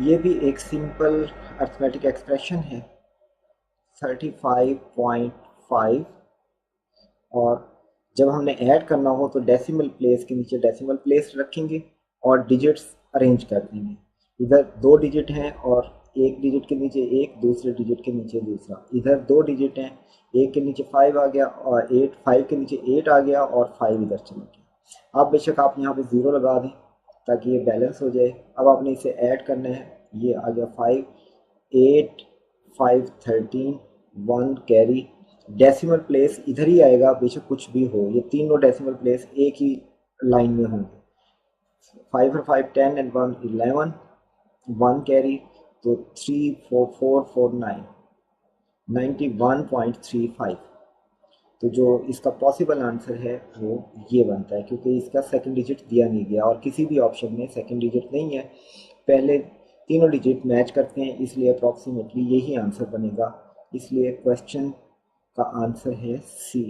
ये भी एक सिंपल अर्थमेटिक एक्सप्रेशन है 35.5, और जब हमने ऐड करना हो तो डेसिमल प्लेस के नीचे डेसिमल प्लेस रखेंगे और डिजिट्स अरेंज कर देंगे। इधर दो डिजिट हैं और एक डिजिट के नीचे एक, दूसरे डिजिट के नीचे दूसरा। इधर दो डिजिट हैं, एक के नीचे 5 आ गया और 8, 5 के नीचे 8 आ गया और 5 इधर चला गया। अब बेशक आप यहाँ पे 0 लगा दें ताकि ये बैलेंस हो जाए। अब आपने इसे ऐड करना है, ये आ गया 5, 8, 5, 13, 1 कैरी। डेसिमल प्लेस इधर ही आएगा बेशक कुछ भी हो, ये तीनों डेसिमल प्लेस एक ही लाइन में होंगे। 5 और 5 10 एंड 1 11, 1 कैरी, तो 3 4 4 4 9, 91.35। तो जो इसका पॉसिबल आंसर है वो ये बनता है, क्योंकि इसका सेकंड डिजिट दिया नहीं गया और किसी भी ऑप्शन में सेकंड डिजिट नहीं है, पहले तीनों डिजिट मैच करते हैं, इसलिए अप्रॉक्सीमेटली यही आंसर बनेगा। इसलिए क्वेश्चन का आंसर है सी।